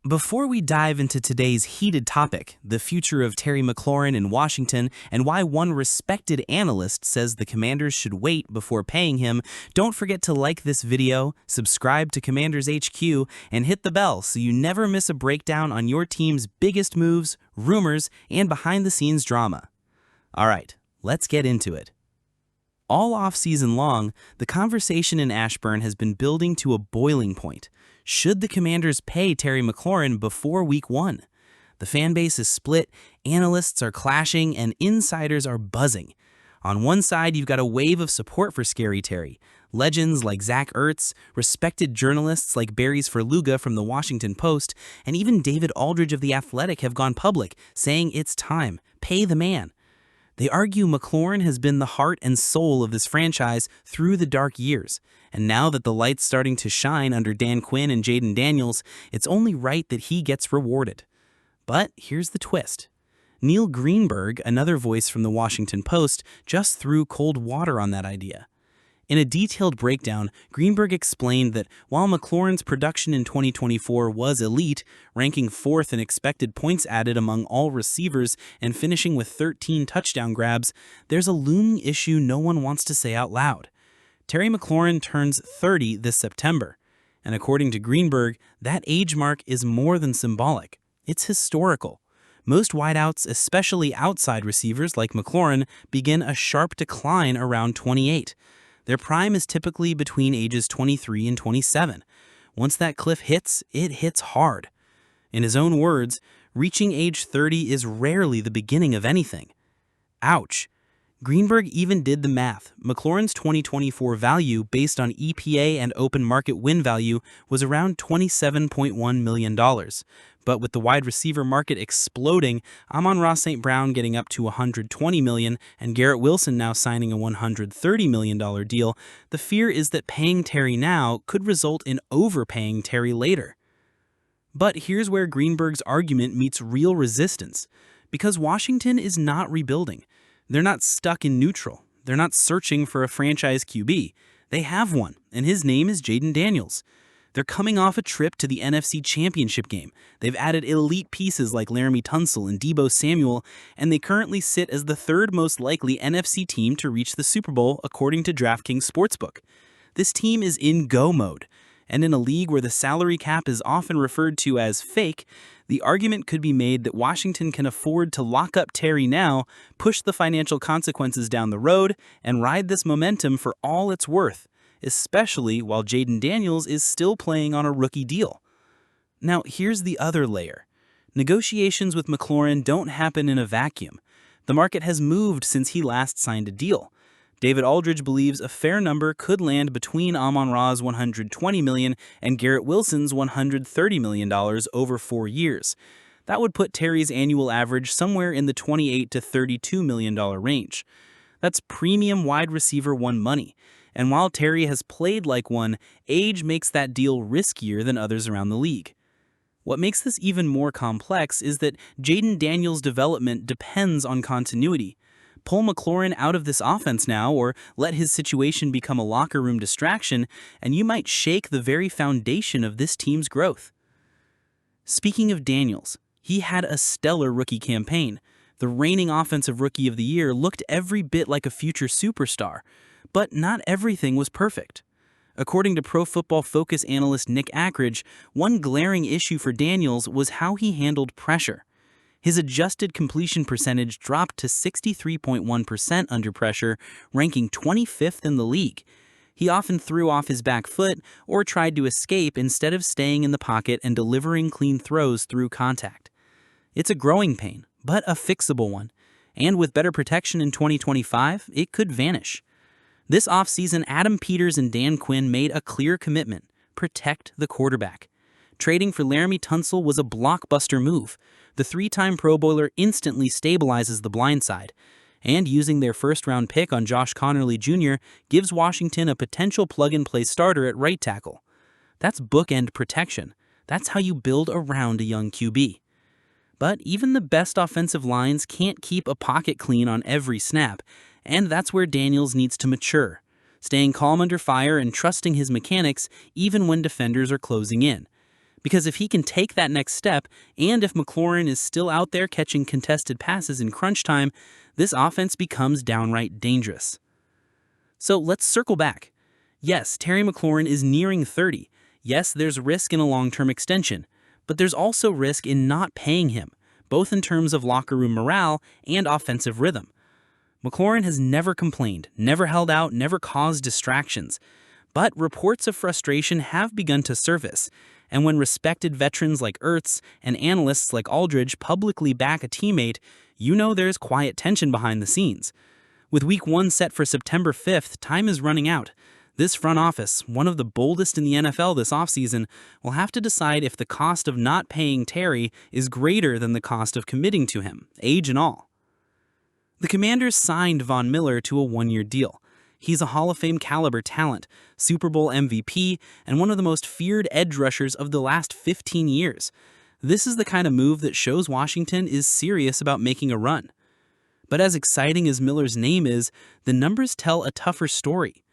Before we dive into today's heated topic, the future of Terry McLaurin in Washington and why one respected analyst says the Commanders should wait before paying him, don't forget to like this video, subscribe to Commanders HQ, and hit the bell so you never miss a breakdown on your team's biggest moves, rumors, and behind-the-scenes drama. Alright, let's get into it. All off-season long, the conversation in Ashburn has been building to a boiling point. Should the Commanders pay Terry McLaurin before Week 1? The fan base is split, analysts are clashing, and insiders are buzzing. On one side, you've got a wave of support for Scary Terry. Legends like Zach Ertz, respected journalists like Barry's Ferluga from the Washington Post, and even David Aldridge of The Athletic have gone public, saying it's time, pay the man. They argue McLaurin has been the heart and soul of this franchise through the dark years, and now that the light's starting to shine under Dan Quinn and Jayden Daniels, it's only right that he gets rewarded. But here's the twist. Neil Greenberg, another voice from the Washington Post, just threw cold water on that idea. In a detailed breakdown, Greenberg explained that while McLaurin's production in 2024 was elite, ranking 4th in expected points added among all receivers and finishing with 13 touchdown grabs, there's a looming issue no one wants to say out loud. Terry McLaurin turns 30 this September, and according to Greenberg, that age mark is more than symbolic. It's historical. Most wideouts, especially outside receivers like McLaurin, begin a sharp decline around 28. Their prime is typically between ages 23 and 27. Once that cliff hits, it hits hard. In his own words, reaching age 30 is rarely the beginning of anything. Ouch. Greenberg even did the math. McLaurin's 2024 value based on EPA and open market win value was around $27.1 million. But with the wide receiver market exploding, Amon-Ra St. Brown getting up to $120 million and Garrett Wilson now signing a $130 million deal, the fear is that paying Terry now could result in overpaying Terry later. But here's where Greenberg's argument meets real resistance. Because Washington is not rebuilding. They're not stuck in neutral. They're not searching for a franchise QB. They have one, and his name is Jayden Daniels. They're coming off a trip to the NFC Championship game. They've added elite pieces like Laramie Tunsil and Deebo Samuel, and they currently sit as the third most likely NFC team to reach the Super Bowl according to DraftKings Sportsbook. This team is in go mode, and in a league where the salary cap is often referred to as fake, the argument could be made that Washington can afford to lock up Terry now, push the financial consequences down the road, and ride this momentum for all it's worth, especially while Jayden Daniels is still playing on a rookie deal. Now, here's the other layer. Negotiations with McLaurin don't happen in a vacuum. The market has moved since he last signed a deal. David Aldridge believes a fair number could land between Amon-Ra's $120 million and Garrett Wilson's $130 million over 4 years. That would put Terry's annual average somewhere in the $28 to $32 million range. That's premium wide receiver one money. And while Terry has played like one, age makes that deal riskier than others around the league. What makes this even more complex is that Jayden Daniels' development depends on continuity. Pull McLaurin out of this offense now, or let his situation become a locker room distraction, and you might shake the very foundation of this team's growth. Speaking of Daniels, he had a stellar rookie campaign. The reigning Offensive Rookie of the Year looked every bit like a future superstar, but not everything was perfect. According to Pro Football Focus analyst Nick Ackridge, one glaring issue for Daniels was how he handled pressure. His adjusted completion percentage dropped to 63.1% under pressure, ranking 25th in the league. He often threw off his back foot or tried to escape instead of staying in the pocket and delivering clean throws through contact. It's a growing pain, but a fixable one. And with better protection in 2025, it could vanish. This offseason, Adam Peters and Dan Quinn made a clear commitment: protect the quarterback. Trading for Laramie Tunsil was a blockbuster move. The 3-time Pro Bowler instantly stabilizes the blind side, and using their first-round pick on Josh Connerly Jr. gives Washington a potential plug-and-play starter at right tackle. That's bookend protection. That's how you build around a young QB. But even the best offensive lines can't keep a pocket clean on every snap, and that's where Daniels needs to mature, staying calm under fire and trusting his mechanics even when defenders are closing in. Because if he can take that next step, and if McLaurin is still out there catching contested passes in crunch time, this offense becomes downright dangerous. So let's circle back. Yes, Terry McLaurin is nearing 30. Yes, there's risk in a long-term extension, but there's also risk in not paying him, both in terms of locker room morale and offensive rhythm. McLaurin has never complained, never held out, never caused distractions. But reports of frustration have begun to surface, and when respected veterans like Ertz and analysts like Aldridge publicly back a teammate, you know there's quiet tension behind the scenes. With Week 1 set for September 5th, time is running out. This front office, one of the boldest in the NFL this offseason, will have to decide if the cost of not paying Terry is greater than the cost of committing to him, age and all. The Commanders signed Von Miller to a one-year deal. He's a Hall of Fame caliber talent, Super Bowl MVP, and one of the most feared edge rushers of the last 15 years. This is the kind of move that shows Washington is serious about making a run. But as exciting as Miller's name is, the numbers tell a tougher story.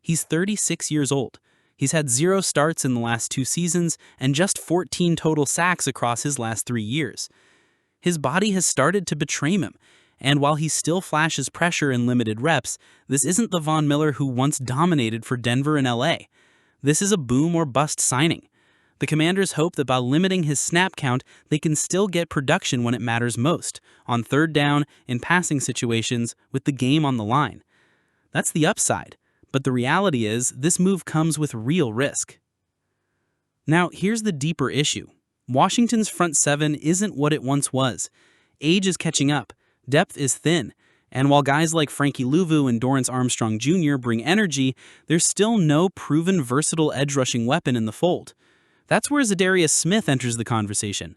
He's 36 years old. He's had 0 starts in the last 2 seasons and just 14 total sacks across his last 3 years. His body has started to betray him, and while he still flashes pressure in limited reps, this isn't the Von Miller who once dominated for Denver and LA. This is a boom or bust signing. The Commanders hope that by limiting his snap count, they can still get production when it matters most, on third down, in passing situations, with the game on the line. That's the upside, but the reality is this move comes with real risk. Now, here's the deeper issue. Washington's front seven isn't what it once was. Age is catching up. Depth is thin, and while guys like Frankie Louvu and Dorrance Armstrong Jr. bring energy, there's still no proven versatile edge-rushing weapon in the fold. That's where Za'Darius Smith enters the conversation.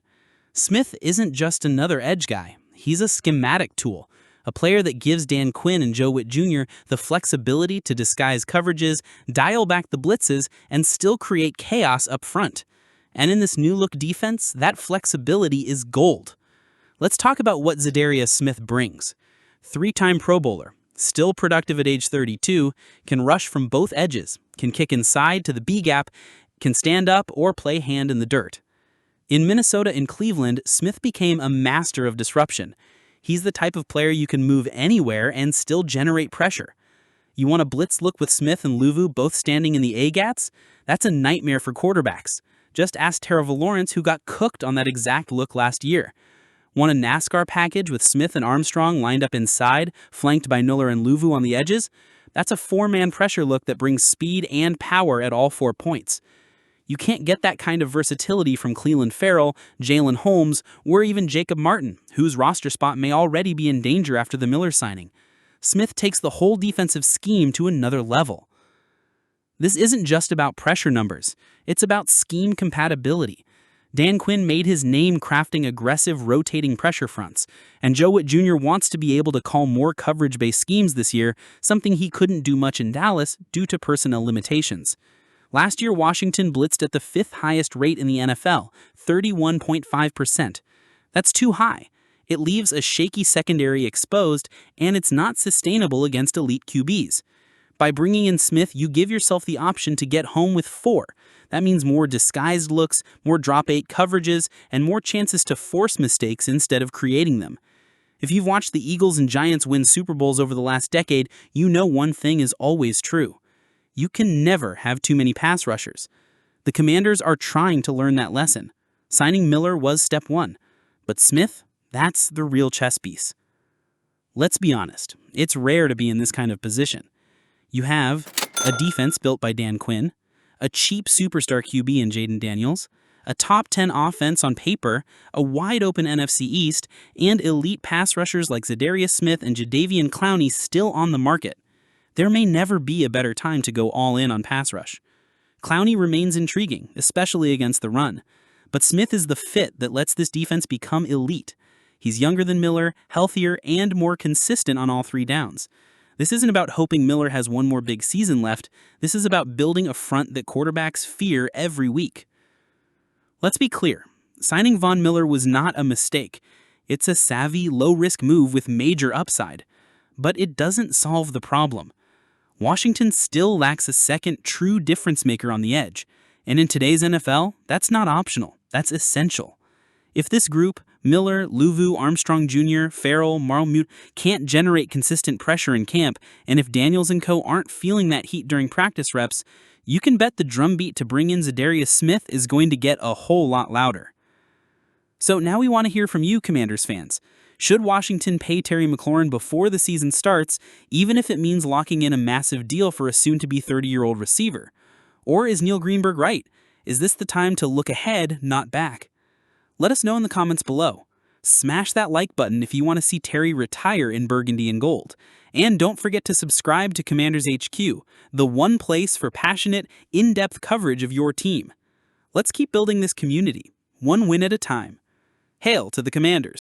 Smith isn't just another edge guy. He's a schematic tool, a player that gives Dan Quinn and Joe Witt Jr. the flexibility to disguise coverages, dial back the blitzes, and still create chaos up front. And in this new-look defense, that flexibility is gold. Let's talk about what Za'Darius Smith brings. 3-time Pro Bowler, still productive at age 32, can rush from both edges, can kick inside to the B-gap, can stand up or play hand in the dirt. In Minnesota and Cleveland, Smith became a master of disruption. He's the type of player you can move anywhere and still generate pressure. You want a blitz look with Smith and Louvu both standing in the A-gats? That's a nightmare for quarterbacks. Just ask Terry McLaurin, who got cooked on that exact look last year. Want a NASCAR package with Smith and Armstrong lined up inside, flanked by Miller and Louvu on the edges? That's a 4-man pressure look that brings speed and power at all 4 points. You can't get that kind of versatility from Cleveland Farrell, Jalen Holmes, or even Jacob Martin, whose roster spot may already be in danger after the Miller signing. Smith takes the whole defensive scheme to another level. This isn't just about pressure numbers. It's about scheme compatibility. Dan Quinn made his name crafting aggressive, rotating pressure fronts, and Joe Witt Jr. wants to be able to call more coverage-based schemes this year, something he couldn't do much in Dallas due to personnel limitations. Last year, Washington blitzed at the 5th highest rate in the NFL, 31.5%. That's too high. It leaves a shaky secondary exposed, and it's not sustainable against elite QBs. By bringing in Smith, you give yourself the option to get home with 4. That means more disguised looks, more drop 8 coverages, and more chances to force mistakes instead of creating them. If you've watched the Eagles and Giants win Super Bowls over the last decade, you know one thing is always true. You can never have too many pass rushers. The Commanders are trying to learn that lesson. Signing Miller was step 1. But Smith, that's the real chess piece. Let's be honest, it's rare to be in this kind of position. You have a defense built by Dan Quinn, a cheap superstar QB in Jayden Daniels, a top 10 offense on paper, a wide-open NFC East, and elite pass rushers like Za'Darius Smith and Jadeveon Clowney still on the market. There may never be a better time to go all in on pass rush. Clowney remains intriguing, especially against the run. But Smith is the fit that lets this defense become elite. He's younger than Miller, healthier, and more consistent on all 3 downs. This isn't about hoping Miller has one more big season left. This is about building a front that quarterbacks fear every week. Let's be clear. Signing Von Miller was not a mistake. It's a savvy, low-risk move with major upside. But it doesn't solve the problem. Washington still lacks a second true difference maker on the edge, And in today's NFL, that's not optional, that's essential. If this group, Miller, Luvu, Armstrong Jr., Farrell, Marlmute, can't generate consistent pressure in camp, and if Daniels and co. aren't feeling that heat during practice reps, you can bet the drumbeat to bring in Za'Darius Smith is going to get a whole lot louder. So now we want to hear from you, Commanders fans. Should Washington pay Terry McLaurin before the season starts, even if it means locking in a massive deal for a soon-to-be 30-year-old receiver? Or is Neil Greenberg right? Is this the time to look ahead, not back? Let us know in the comments below. Smash that like button if you want to see Terry retire in burgundy and gold. And don't forget to subscribe to Commanders HQ, the one place for passionate, in-depth coverage of your team. Let's keep building this community, one win at a time. Hail to the Commanders!